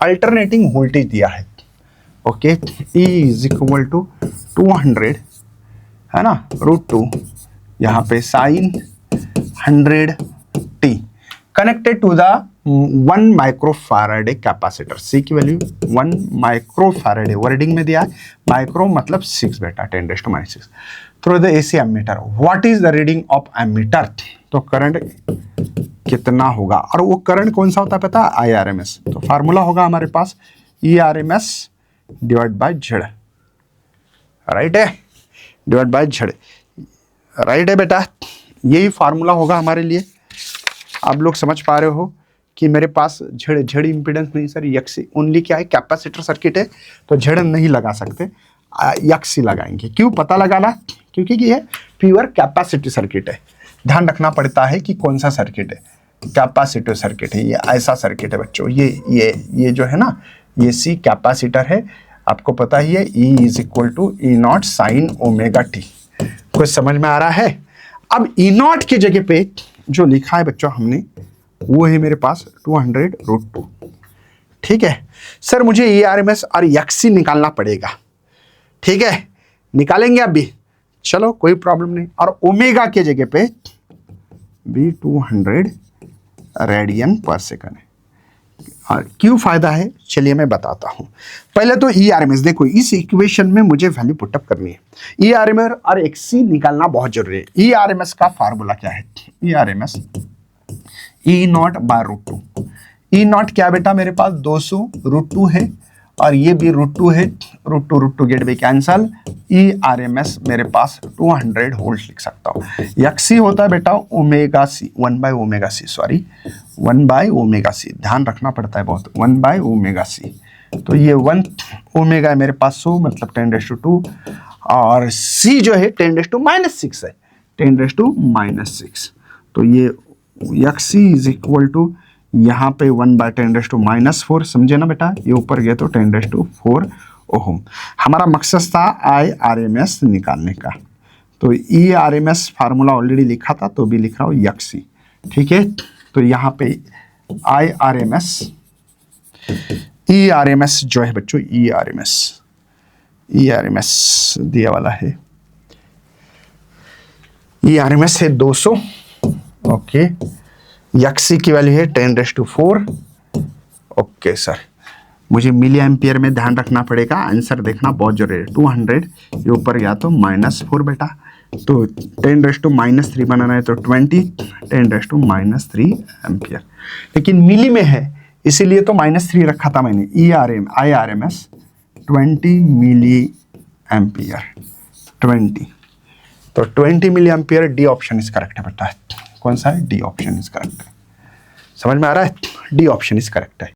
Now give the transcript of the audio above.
Alternating voltage दिया है, okay, E is equal to 200 है ना √2, यहाँ पे sine 100t connected to the 1 microfarad capacitor. C की वैल्यू 1 माइक्रोफैराडे, वर्डिंग में दिया है, माइक्रो मतलब 6 बेटा, 10⁻⁶ through the AC ammeter. What is the reading of ammeter? तो करंट कितना होगा, और वो करंट कौन सा होता है पता है? IRMS। तो फार्मूला होगा हमारे पास ERMS divide by Z, right है, डिवाइड बाय Z, राइट है बेटा, यही फार्मूला होगा हमारे लिए। आप लोग समझ पा रहे हो कि मेरे पास Z इंपीडेंस नहीं सर, XC ओनली क्या है, कैपेसिटर सर्किट है, तो Z नहीं लगा सकते, XC लगाएंगे। क्यों पता लगाना? क्योंकि ये प्योर कैपेसिटी सर्किट है, ध्यान रखना पड़ता है कि कौन सा सर्किट है, कैपेसिटिव सर्किट है, ये ऐसा सर्किट है बच्चों, ये जो है ना, ये C कैपेसिटर है, आपको पता ही है, E is equal to E0 sine omega t। कुछ समझ में आ रहा है? अब E0 की जगह पे जो लिखा है बच्चों हमने, वो है मेरे पास 200√2, ठीक है सर, मुझे ERMS और XC निकालना पड़ेगा, ठीक है, निकालेंगे अभी, चलो कोई प्रॉब्लम नहीं। और ओमेगा के जगह पे भी 200 रेडियन पर सेकंड है। और क्यों फायदा है चलिए मैं बताता हूं। पहले तो ERMS देखो, इस इक्वेशन में मुझे वैल्यू पुटअप करनी है, ERMS और XC निकालना बहुत जरूरी है। ERMS का फार्मूला क्या है? ERMS E0 bye √2। E0 क्या बेटा मेरे पास 200√2 है, और ये भी √2 है, √2 गेट भी कैंसल, ERMS मेरे पास 200 वोल्ट लिख सकता हूँ। XC होता है बेटा omega C, 1/ωc, sorry 1/ωc, ध्यान रखना पड़ता है बहुत, 1/ωc। तो ये 1 ओमेगा है मेरे पास, 100 मतलब 10⁻², और C जो है 10⁻⁻6 है, 10⁻⁻6। तो ये XC इज इक्वल टू यहाँ पे 1/10⁻⁴, समझे ना बेटा, ये ऊपर गया तो 10⁻⁴ ओम। हमारा मकसद था IRMS निकालने का, तो ERMS फार्मूला ऑलरेडी लिखा था, तो भी लिख रहा हूँ XC, ठीक है। तो यहाँ पे ERMS जो है बच्चों, ERMS दिया वाला है, ERMS है 200, ओके, XC की वैल्यू है 10⁻⁴, ओके सर, मुझे मिली एम्पियर में ध्यान रखना पड़ेगा, आंसर देखना बहुत जरूरी है। 200 ये ऊपर गया तो -4 बेटा, तो 10⁻³ बनाना है तो 20, 10⁻³ एम्पियर, लेकिन मिली में है इसीलिए तो -3 रखा था मैंने। IRMS 20 मिली एम्पियर, 20, तो 20 milli ampere, D option is correct है बेटा। कौन सा है? डी ऑप्शन इज करेक्ट है। समझ में आ रहा है? डी ऑप्शन इज करेक्ट है।